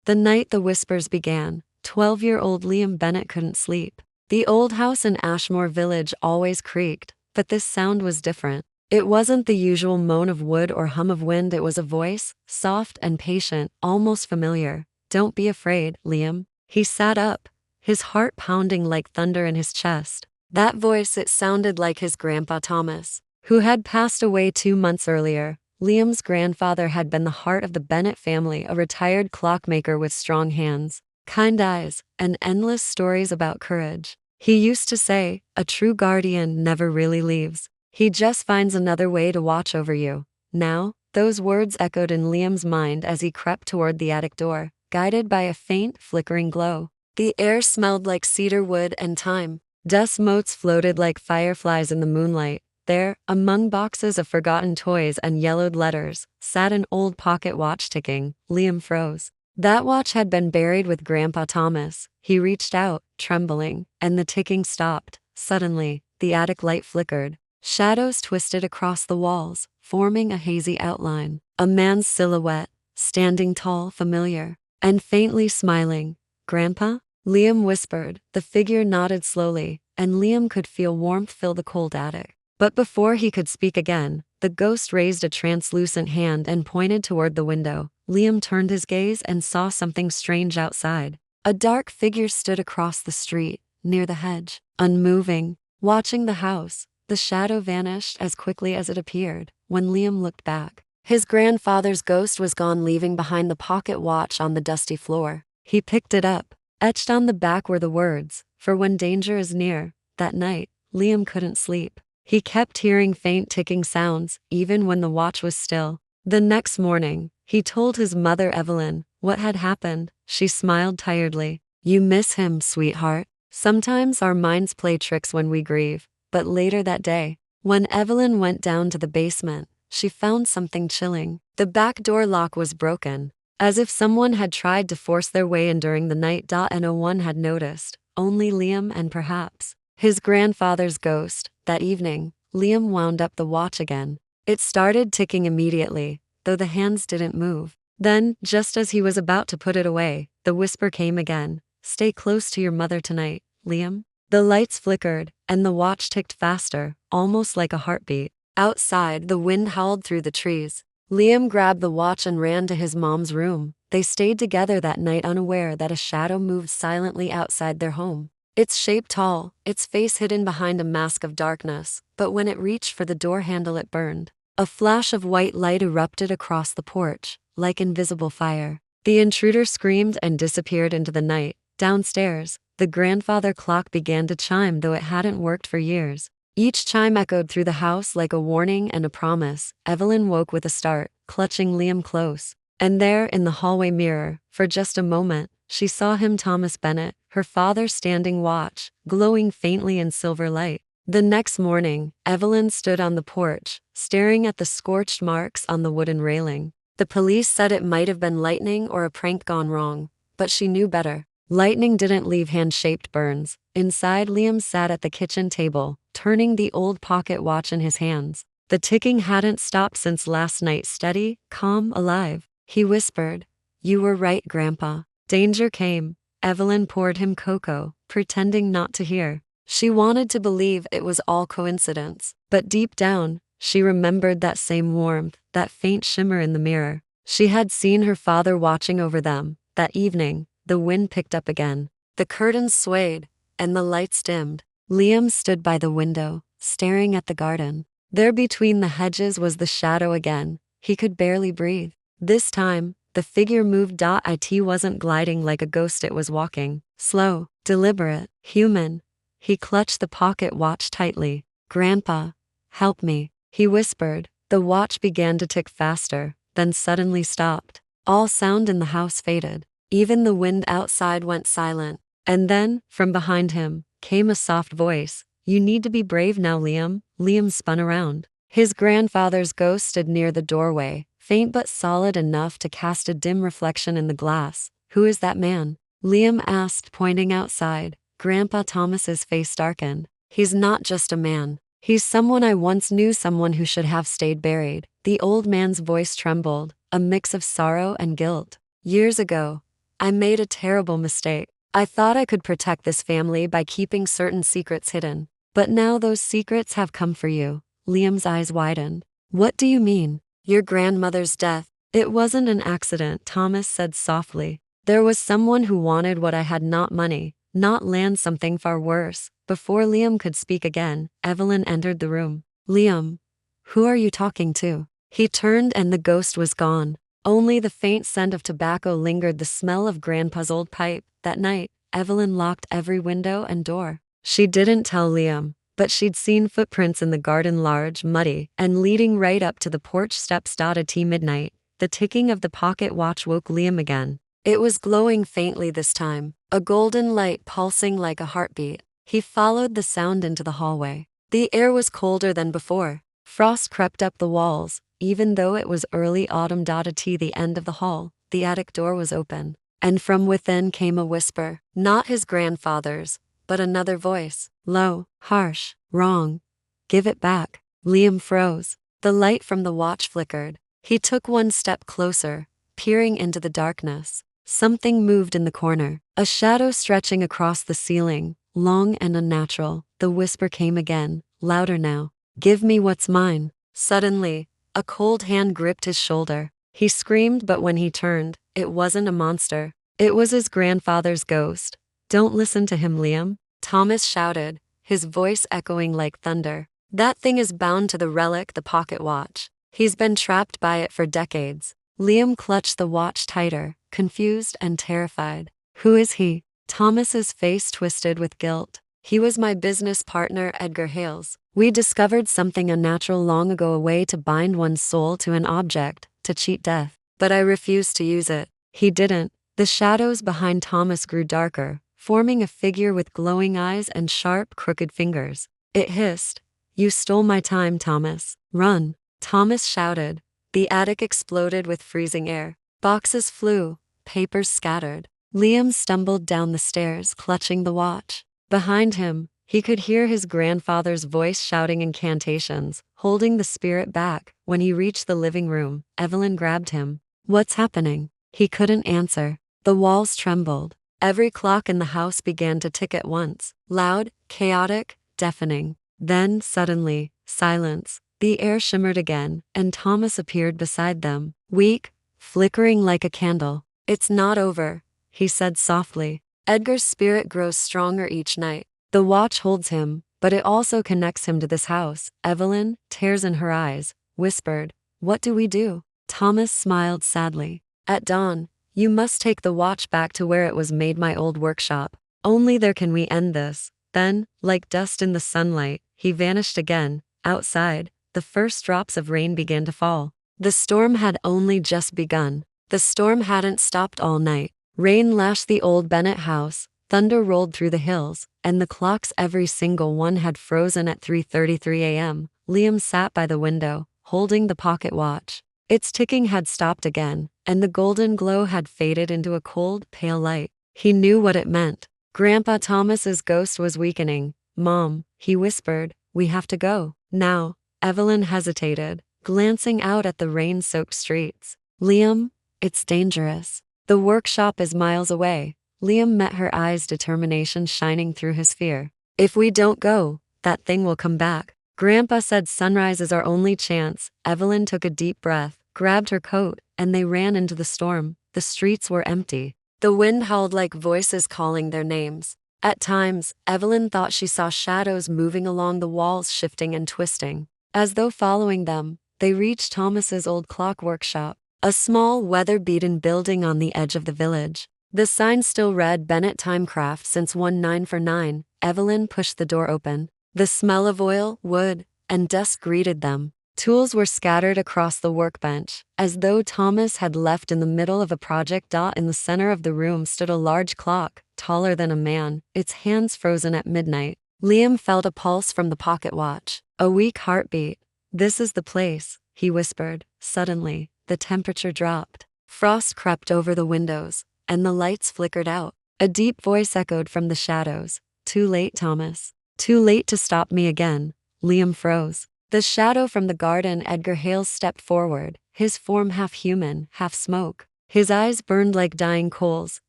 The night the whispers began, 12-year-old Liam Bennett couldn't sleep. The old house in Ashmore Village always creaked, but this sound was different. It wasn't the usual moan of wood or hum of wind, it was a voice, soft and patient, almost familiar. "Don't be afraid, Liam." He sat up, his heart pounding like thunder in his chest. That voice, it sounded like his grandpa Thomas, who had passed away 2 months earlier. Liam's grandfather had been the heart of the Bennett family, a retired clockmaker with strong hands, kind eyes, and endless stories about courage. He used to say, "A true guardian never really leaves. He just finds another way to watch over you." Now, those words echoed in Liam's mind as he crept toward the attic door, guided by a faint, flickering glow. The air smelled like cedar wood and thyme. Dust motes floated like fireflies in the moonlight. There, among boxes of forgotten toys and yellowed letters, sat an old pocket watch ticking. Liam froze. That watch had been buried with Grandpa Thomas. He reached out, trembling, and the ticking stopped. Suddenly, the attic light flickered. Shadows twisted across the walls, forming a hazy outline. A man's silhouette, standing tall, familiar, and faintly smiling. "Grandpa?" Liam whispered. The figure nodded slowly, and Liam could feel warmth fill the cold attic. But before he could speak again, the ghost raised a translucent hand and pointed toward the window. Liam turned his gaze and saw something strange outside. A dark figure stood across the street, near the hedge, unmoving, watching the house. The shadow vanished as quickly as it appeared. When Liam looked back, his grandfather's ghost was gone, leaving behind the pocket watch on the dusty floor. He picked it up. Etched on the back were the words, "For when danger is near." That night, Liam couldn't sleep. He kept hearing faint ticking sounds, even when the watch was still. The next morning, he told his mother Evelyn what had happened. She smiled tiredly. "You miss him, sweetheart. Sometimes our minds play tricks when we grieve." But later that day, when Evelyn went down to the basement, she found something chilling. The back door lock was broken, as if someone had tried to force their way in during the night. And no one had noticed, only Liam and perhaps his grandfather's ghost. That evening, Liam wound up the watch again. It started ticking immediately, though the hands didn't move. Then, just as he was about to put it away, the whisper came again. "Stay close to your mother tonight, Liam." The lights flickered, and the watch ticked faster, almost like a heartbeat. Outside, the wind howled through the trees. Liam grabbed the watch and ran to his mom's room. They stayed together that night, unaware that a shadow moved silently outside their home. Its shape tall, its face hidden behind a mask of darkness, but when it reached for the door handle it burned. A flash of white light erupted across the porch, like invisible fire. The intruder screamed and disappeared into the night. Downstairs, the grandfather clock began to chime, though it hadn't worked for years. Each chime echoed through the house like a warning and a promise. Evelyn woke with a start, clutching Liam close. And there, in the hallway mirror, for just a moment, she saw him, Thomas Bennett, her father, standing watch, glowing faintly in silver light. The next morning, Evelyn stood on the porch, staring at the scorched marks on the wooden railing. The police said it might have been lightning or a prank gone wrong, but she knew better. Lightning didn't leave hand-shaped burns. Inside, Liam sat at the kitchen table, turning the old pocket watch in his hands. The ticking hadn't stopped since last night. Steady, calm, alive. He whispered, "You were right, Grandpa." Danger came. Evelyn poured him cocoa, pretending not to hear. She wanted to believe it was all coincidence, but deep down, she remembered that same warmth, that faint shimmer in the mirror. She had seen her father watching over them. That evening, the wind picked up again. The curtains swayed, and the lights dimmed. Liam stood by the window, staring at the garden. There between the hedges was the shadow again. He could barely breathe. This time, the figure moved. It wasn't gliding like a ghost, it was walking. Slow, deliberate, human. He clutched the pocket watch tightly. "Grandpa, help me," he whispered. The watch began to tick faster, then suddenly stopped. All sound in the house faded. Even the wind outside went silent. And then, from behind him, came a soft voice. "You need to be brave now, Liam." Liam spun around. His grandfather's ghost stood near the doorway, faint but solid enough to cast a dim reflection in the glass. "Who is that man?" Liam asked, pointing outside. Grandpa Thomas's face darkened. "He's not just a man. He's someone I once knew, someone who should have stayed buried." The old man's voice trembled, a mix of sorrow and guilt. "Years ago, I made a terrible mistake. I thought I could protect this family by keeping certain secrets hidden. But now those secrets have come for you." Liam's eyes widened. "What do you mean?" "Your grandmother's death. It wasn't an accident," Thomas said softly. "There was someone who wanted what I had, not money, not land, something far worse." Before Liam could speak again, Evelyn entered the room. "Liam, who are you talking to?" He turned and the ghost was gone. Only the faint scent of tobacco lingered, the smell of Grandpa's old pipe. That night, Evelyn locked every window and door. She didn't tell Liam, but she'd seen footprints in the garden, large, muddy, and leading right up to the porch steps. At midnight, the ticking of the pocket watch woke Liam again. It was glowing faintly this time, a golden light pulsing like a heartbeat. He followed the sound into the hallway. The air was colder than before. Frost crept up the walls, even though it was early autumn. At the end of the hall, the attic door was open, and from within came a whisper, not his grandfather's, but another voice, low, harsh, "Wrong. Give it back." Liam froze. The light from the watch flickered. He took one step closer, peering into the darkness. Something moved in the corner, a shadow stretching across the ceiling, long and unnatural. The whisper came again, louder now. "Give me what's mine." Suddenly, a cold hand gripped his shoulder. He screamed, but when he turned, it wasn't a monster. It was his grandfather's ghost. "Don't listen to him, Liam," Thomas shouted, his voice echoing like thunder. "That thing is bound to the relic, the pocket watch. He's been trapped by it for decades." Liam clutched the watch tighter, confused and terrified. "Who is he?" Thomas's face twisted with guilt. "He was my business partner, Edgar Hales. We discovered something unnatural long ago, a way to bind one's soul to an object, to cheat death. But I refused to use it." He didn't. The shadows behind Thomas grew darker, forming a figure with glowing eyes and sharp, crooked fingers. It hissed, "You stole my time, Thomas. Run." Thomas shouted. The attic exploded with freezing air. Boxes flew, papers scattered. Liam stumbled down the stairs, clutching the watch. Behind him, he could hear his grandfather's voice shouting incantations, holding the spirit back. When he reached the living room, Evelyn grabbed him. "What's happening?" He couldn't answer. The walls trembled. Every clock in the house began to tick at once, loud, chaotic, deafening. Then, suddenly, silence. The air shimmered again, and Thomas appeared beside them, weak, flickering like a candle. "It's not over," he said softly. "Edgar's spirit grows stronger each night. The watch holds him, but it also connects him to this house." Evelyn, tears in her eyes, whispered, "What do we do?" Thomas smiled sadly. "At dawn, you must take the watch back to where it was made, my old workshop. Only there can we end this." Then, like dust in the sunlight, he vanished again. Outside, the first drops of rain began to fall. The storm had only just begun. The storm hadn't stopped all night. Rain lashed the old Bennett house, thunder rolled through the hills, and the clocks, every single one, had frozen at 3:33 a.m. Liam sat by the window, holding the pocket watch. Its ticking had stopped again, and the golden glow had faded into a cold, pale light. He knew what it meant. Grandpa Thomas's ghost was weakening. "Mom," he whispered, "we have to go. Now." Evelyn hesitated, glancing out at the rain-soaked streets. "Liam, it's dangerous. The workshop is miles away." Liam met her eyes, determination shining through his fear. "If we don't go, that thing will come back." Grandpa said sunrise is our only chance. Evelyn took a deep breath, grabbed her coat, and they ran into the storm. The streets were empty. The wind howled like voices calling their names. At times, Evelyn thought she saw shadows moving along the walls, shifting and twisting. As though following them, they reached Thomas's old clock workshop, a small, weather-beaten building on the edge of the village. The sign still read Bennett Timecraft since 1949. Evelyn pushed the door open. The smell of oil, wood, and dust greeted them. Tools were scattered across the workbench, as though Thomas had left in the middle of a project. In the center of the room stood a large clock, taller than a man, its hands frozen at midnight. Liam felt a pulse from the pocket watch, a weak heartbeat. "This is the place," he whispered. Suddenly, the temperature dropped. Frost crept over the windows, and the lights flickered out. A deep voice echoed from the shadows. "Too late, Thomas. Too late to stop me again." Liam froze. The shadow from the garden, Edgar Hales, stepped forward, his form half human, half smoke. His eyes burned like dying coals,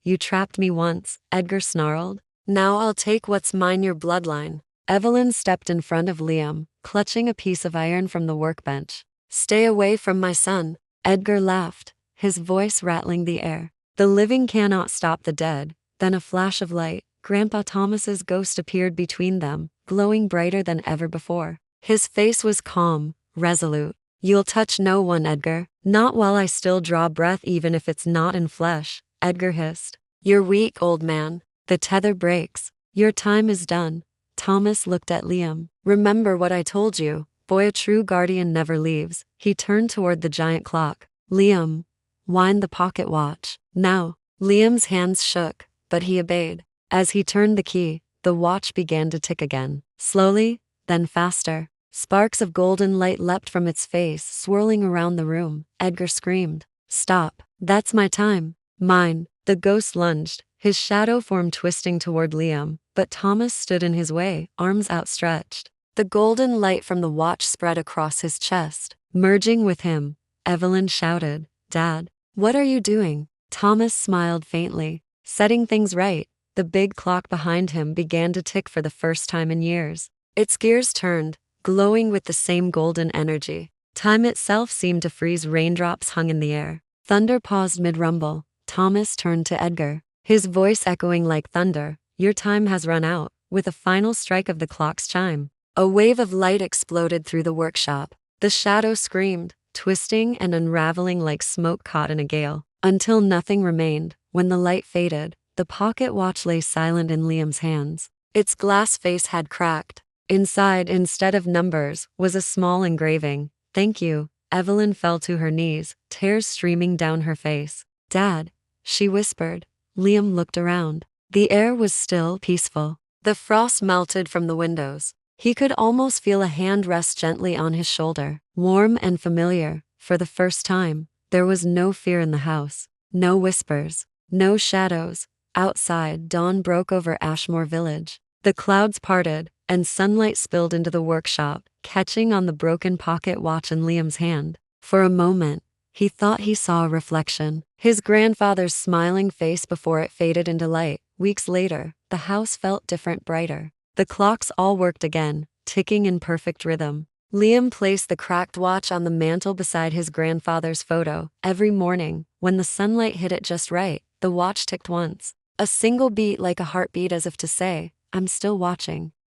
You trapped me once, Edgar snarled. Now I'll take what's mine, your bloodline. Evelyn stepped in front of Liam, clutching a piece of iron from the workbench. Stay away from my son. Edgar laughed, his voice rattling the air. The living cannot stop the dead. Then a flash of light, Grandpa Thomas's ghost appeared between them, glowing brighter than ever before. His face was calm, resolute. You'll touch no one, Edgar. Not while I still draw breath, even if it's not in flesh, Edgar hissed. You're weak, old man. The tether breaks. Your time is done. Thomas looked at Liam. Remember what I told you. Boy, a true guardian never leaves. He turned toward the giant clock. Liam, wind the pocket watch. Now. Liam's hands shook, but he obeyed. As he turned the key, the watch began to tick again. Slowly, then faster. Sparks of golden light leapt from its face, swirling around the room. Edgar screamed. Stop. That's my time. Mine. The ghost lunged, his shadow form twisting toward Liam, but Thomas stood in his way, arms outstretched. The golden light from the watch spread across his chest. Merging with him, Evelyn shouted, Dad, what are you doing? Thomas smiled faintly. Setting things right. The big clock behind him began to tick for the first time in years. Its gears turned, glowing with the same golden energy. Time itself seemed to freeze. Raindrops hung in the air. Thunder paused mid-rumble. Thomas turned to Edgar, his voice echoing like thunder. Your time has run out. With a final strike of the clock's chime, a wave of light exploded through the workshop. The shadow screamed, twisting and unraveling like smoke caught in a gale, until nothing remained. When the light faded, the pocket watch lay silent in Liam's hands. Its glass face had cracked. Inside, instead of numbers, was a small engraving. Thank you. Evelyn fell to her knees, tears streaming down her face. Dad, she whispered. Liam looked around. The air was still, peaceful. The frost melted from the windows. He could almost feel a hand rest gently on his shoulder, warm and familiar. For the first time, there was no fear in the house. No whispers. No shadows. Outside, dawn broke over Ashmore Village. The clouds parted, and sunlight spilled into the workshop, catching on the broken pocket watch in Liam's hand. For a moment, he thought he saw a reflection. His grandfather's smiling face before it faded into light. Weeks later, the house felt different, brighter. The clocks all worked again, ticking in perfect rhythm. Liam placed the cracked watch on the mantel beside his grandfather's photo. Every morning, when the sunlight hit it just right, the watch ticked once. A single beat, like a heartbeat, as if to say, I'm still watching.